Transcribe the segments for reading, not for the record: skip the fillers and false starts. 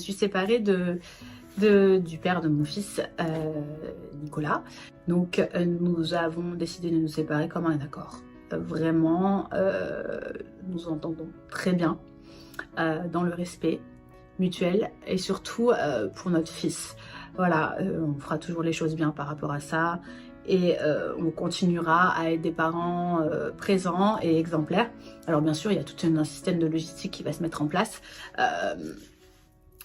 suis séparée du père de mon fils, Nicolas. Donc nous avons décidé de nous séparer comme un accord. Vraiment, nous entendons très bien, dans le respect mutuel et surtout pour notre fils. Voilà, on fera toujours les choses bien par rapport à ça et on continuera à être des parents présents et exemplaires. Alors bien sûr, il y a tout un système de logistique qui va se mettre en place.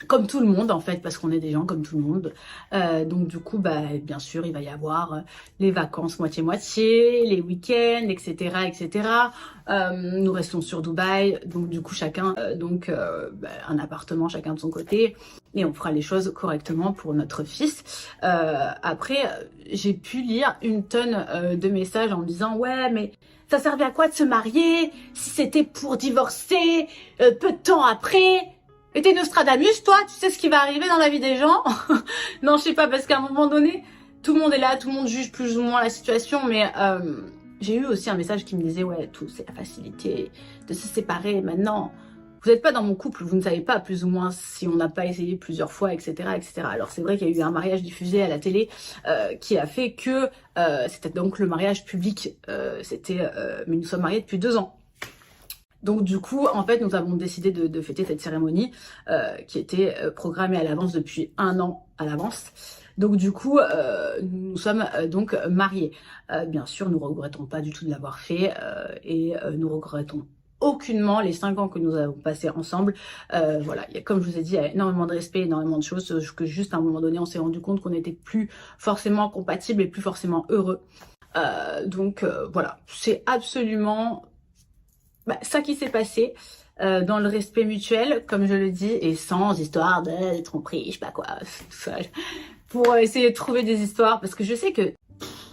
Comme tout le monde en fait, parce qu'on est des gens comme tout le monde. Donc du coup, bien sûr, il va y avoir les vacances moitié-moitié, les week-ends, etc. etc. Nous restons sur Dubaï, donc du coup chacun, un appartement chacun de son côté. Et on fera les choses correctement pour notre fils. Après, j'ai pu lire une tonne de messages en me disant « Ouais, mais ça servait à quoi de se marier si c'était pour divorcer peu de temps après ?» Et t'es Nostradamus, toi? Tu sais ce qui va arriver dans la vie des gens? Non, je sais pas, parce qu'à un moment donné, tout le monde est là, tout le monde juge plus ou moins la situation, mais j'ai eu aussi un message qui me disait « Ouais, tout, c'est la facilité de se séparer maintenant. Vous n'êtes pas dans mon couple, vous ne savez pas plus ou moins si on n'a pas essayé plusieurs fois, etc. etc. » Alors c'est vrai qu'il y a eu un mariage diffusé à la télé qui a fait que c'était donc le mariage public. Mais nous sommes mariés depuis 2 ans. Donc du coup, en fait, nous avons décidé de fêter cette cérémonie qui était programmée à l'avance depuis 1 an à l'avance. Donc du coup, nous sommes donc mariés. Bien sûr, nous regrettons pas du tout de l'avoir fait et nous regrettons aucunement les 5 ans que nous avons passés ensemble. Voilà, comme je vous ai dit, il y a énormément de respect, énormément de choses que juste à un moment donné, on s'est rendu compte qu'on n'était plus forcément compatibles et plus forcément heureux. Voilà, c'est absolument ça qui s'est passé dans le respect mutuel, comme je le dis, et sans histoire de tromperie, je sais pas quoi, pour essayer de trouver des histoires, parce que je sais que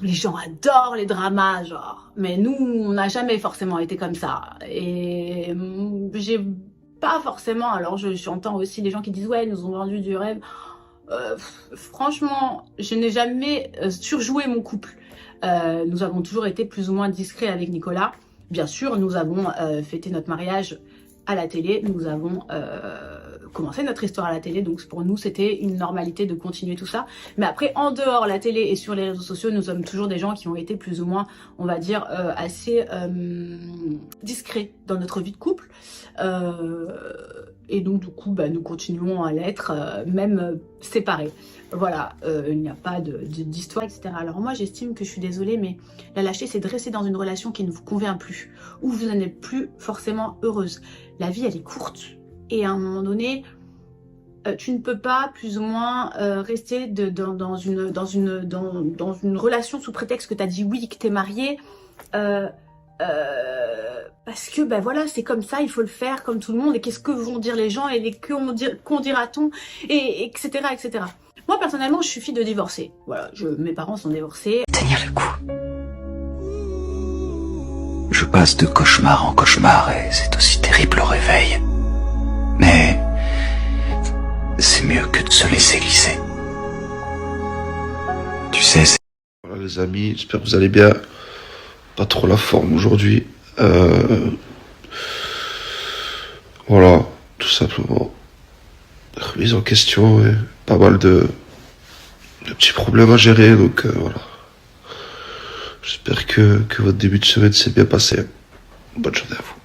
les gens adorent les dramas, genre, mais nous, on n'a jamais forcément été comme ça, et j'ai pas forcément, alors j'entends aussi les gens qui disent « Ouais, ils nous ont vendu du rêve ». Franchement, je n'ai jamais surjoué mon couple. Nous avons toujours été plus ou moins discrets avec Nicolas. Bien sûr, nous avons fêté notre mariage à la télé, nous avons commencé notre histoire à la télé, donc pour nous c'était une normalité de continuer tout ça. Mais après, en dehors la télé et sur les réseaux sociaux, nous sommes toujours des gens qui ont été plus ou moins, on va dire, assez discrets dans notre vie de couple. Et donc du coup, nous continuons à l'être, même séparés. Voilà, il n'y a pas d'histoire, etc. Alors moi, j'estime que je suis désolée, mais la lâcheté, c'est de rester dans une relation qui ne vous convient plus, où vous n'en êtes plus forcément heureuse. La vie, elle est courte. Et à un moment donné, tu ne peux pas plus ou moins rester dans une relation sous prétexte que tu as dit oui, que tu es mariée. Parce que voilà, c'est comme ça, il faut le faire comme tout le monde, et qu'est-ce que vont dire les gens, et qu'en dira-t-on, et etc. etc. Moi personnellement, je suis fille de divorcée. Voilà, mes parents sont divorcés. Tenir le coup. Je passe de cauchemar en cauchemar et c'est aussi terrible au réveil. Mais c'est mieux que de se laisser glisser. Tu sais, c'est... Voilà les amis, j'espère que vous allez bien. Pas trop la forme aujourd'hui. Voilà, tout simplement. Remise en question et pas mal de petits problèmes à gérer, donc voilà. J'espère que votre début de semaine s'est bien passé. Bonne journée à vous.